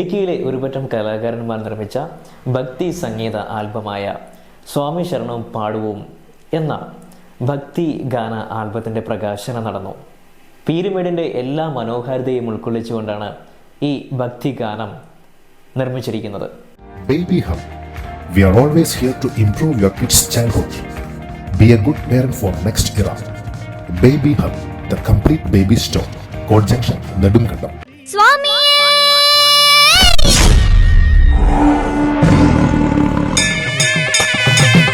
ഇടുക്കിയിലെ ഒരുപറ്റം കലാകാരന്മാർ നിർമ്മിച്ച ഭക്തി സംഗീത ആൽബമായ സ്വാമി ശരണവും പാടുവും എന്ന ഭക്തി ഗാന ആൽബത്തിൻ്റെ പ്രകാശനം നടന്നു. പീരുമേടിൻ്റെ എല്ലാ മനോഹാരിതയും ഉൾക്കൊള്ളിച്ചുകൊണ്ടാണ് ഈ ഭക്തി ഗാനം നിർമ്മിച്ചിരിക്കുന്നത്. Baby Hub. We are always here to improve your kids' childhood. Be a good parent for next era. Baby Hub, the complete baby store. Code Junction, Nedumkandam. Swami!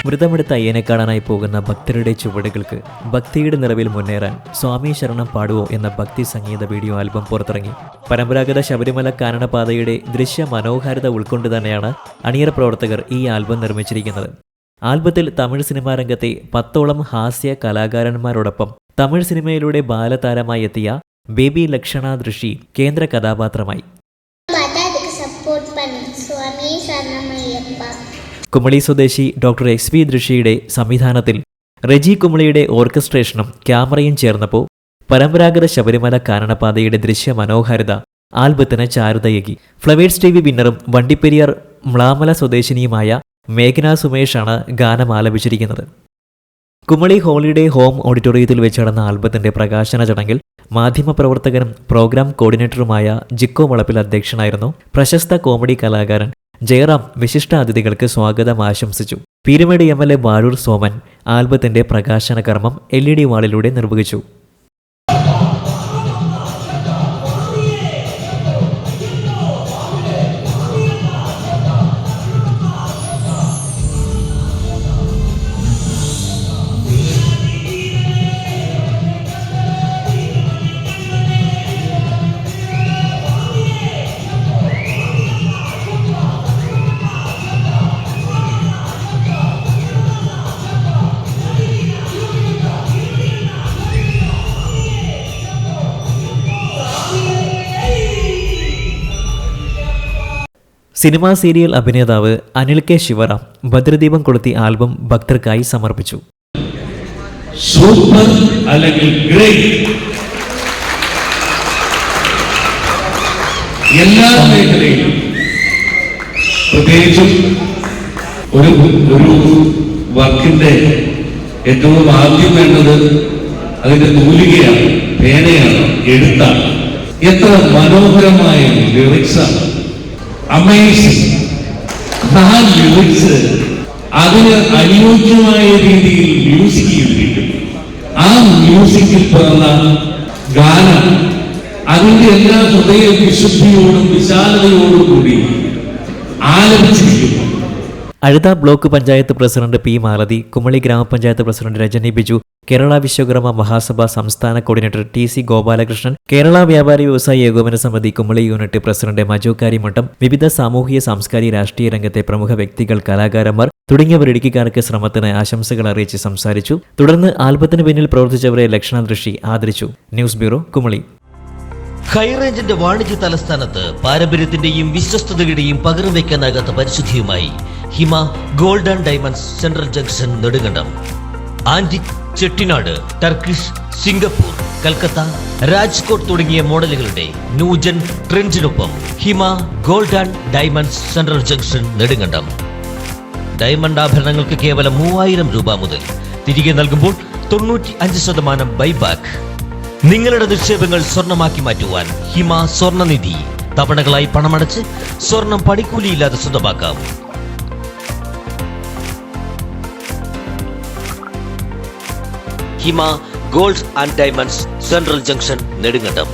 മൃതമെടുത്ത അയ്യനെ കാണാനായി പോകുന്ന ഭക്തരുടെ ചുവടുകൾക്ക് ഭക്തിയുടെ നിറവിൽ മുന്നേറാൻ സ്വാമി ശരണം പാടുവോ എന്ന ഭക്തി സംഗീത വീഡിയോ ആൽബം പുറത്തിറങ്ങി. പരമ്പരാഗത ശബരിമല കാനനപാതയുടെ ദൃശ്യ മനോഹാരിത ഉൾക്കൊണ്ട് തന്നെയാണ് അണിയറ പ്രവർത്തകർ ഈ ആൽബം നിർമ്മിച്ചിരിക്കുന്നത്. ആൽബത്തിൽ തമിഴ് സിനിമാ രംഗത്തെ 10ഓളം ഹാസ്യ കലാകാരന്മാരോടൊപ്പം തമിഴ് സിനിമയിലൂടെ ബാലതാരമായി എത്തിയ ബേബി ലക്ഷണ ദൃഷി കേന്ദ്ര കഥാപാത്രമായി. കുമളി സ്വദേശി ഡോക്ടർ XV ദൃഷിയുടെ സംവിധാനത്തിൽ റെജി കുമളിയുടെ ഓർക്കസ്ട്രേഷനും ക്യാമറയും ചേർന്നപ്പോൾ പരമ്പരാഗത ശബരിമല കാനനപാതയുടെ ദൃശ്യ മനോഹാരിത ആൽബത്തിന് ചാരുതയേകി. ഫ്ലവേഴ്സ് TV വിന്നറും വണ്ടിപ്പെരിയാർ മ്ലാമല സ്വദേശിനിയുമായ മേഘന സുമേഷാണ് ഗാനം ആലപിച്ചിരിക്കുന്നത്. കുമളി ഹോളിഡേ ഹോം ഓഡിറ്റോറിയത്തിൽ വെച്ച് നടന്ന ആൽബത്തിന്റെ പ്രകാശന ചടങ്ങിൽ മാധ്യമപ്രവർത്തകനും പ്രോഗ്രാം കോർഡിനേറ്ററുമായ ജിക്കോ വളപ്പിൽ അധ്യക്ഷനായിരുന്നു. പ്രശസ്ത കോമഡി കലാകാരൻ ജയറാം വിശിഷ്ടാതിഥികൾക്ക് സ്വാഗതം ആശംസിച്ചു. പീരുമേട് MLA വാഴൂർ സോമൻ ആൽബത്തിന്റെ പ്രകാശന കർമ്മം LED വാളിലൂടെ നിർവഹിച്ചു. സിനിമാ സീരിയൽ അഭിനേതാവ് അനിൽ കെ ശിവറാം ഭദ്രദീപം കൊളുത്തി ആൽബം ഭക്തർക്കായി സമർപ്പിച്ചു. സൂപ്പർ അല്ലെങ്കിൽ ഗ്രേറ്റ് എല്ലാ മേഖലയിലും പ്രത്യേകിച്ചും ഒരു വർക്കിന്റെ ഏറ്റവും ആദ്യം വേണ്ടത് അതിന്റെ തൂലികയാണ്, പേനയാണ്, എഴുത്താണ്. എത്ര മനോഹരമായ ലിറിക്സാണ്, അമേസിംഗ്. ആ ലിറിക്സ് അതിന് അനുയോജ്യമായ രീതിയിൽ മ്യൂസിക് ചെയ്തിരിക്കുന്നു. ആ മ്യൂസിക്കിൽ പിറന്ന ഗാനം അതിന്റെ എല്ലാ ഹൃദയ വിശുദ്ധിയോടും വിശാലതയോടും കൂടി ആലപിച്ചിരിക്കുന്നു. Azhutha block panchayat president P Malathi, Kumily ഗ്രാമപഞ്ചായത്ത് പ്രസിഡന്റ് രജനി ബിജു, കേരള വിശ്വകർമ്മ മഹാസഭ സംസ്ഥാന coordinator TC Gopalakrishnan, Kerala Vyapari Vyavasayi Ekopana Samithi Kumily unit president Maju Karimadom, വിവിധ സാമൂഹിക സാംസ്കാരിക രാഷ്ട്രീയ രംഗത്തെ പ്രമുഖ വ്യക്തികൾ, കലാകാരന്മാർ തുടങ്ങിയവർ ഇടുക്കിക്കാർക്ക് ശ്രമത്തിന് ആശംസകൾ അറിയിച്ച് സംസാരിച്ചു. തുടർന്ന് ആൽബത്തിന് പിന്നിൽ പ്രവർത്തിച്ചവരെ ലക്ഷണ ദൃഷി ആദരിച്ചു. News bureau, Kumily. ഹൈറേഞ്ചിന്റെ വാണിജ്യ തലസ്ഥാനത്ത് പാരമ്പര്യത്തിന്റെയും വിശ്വസ്തതയുടെയും പകരം വയ്ക്കാനാകാത്ത പരിശുദ്ധിയുമായി Hima gold and diamonds, central junction, Nedumkandam. Antique, Chettinad, Turkish, Singapore, Calcutta, Rajkot തുടങ്ങിയ മോഡലുകളുടെ ന്യൂജൻ ട്രെൻഡിനൊപ്പം Hima gold and diamonds, central junction, Nedumkandam. Diamond ആഭരണങ്ങൾക്ക് കേവലം 3000 രൂപ മുതൽ, തിരികെ നൽകുമ്പോൾ 95% ബൈബാക്ക്. നിങ്ങളുടെ നിക്ഷേപങ്ങൾ സ്വർണമാക്കി മാറ്റുവാൻ ഹിമ സ്വർണനിധി. തവണകളായി പണമടച്ച് സ്വർണം പണിക്കൂലിയില്ലാതെ സ്വന്തമാക്കാം. Hima gold and diamonds, central junction, Nedumkandam.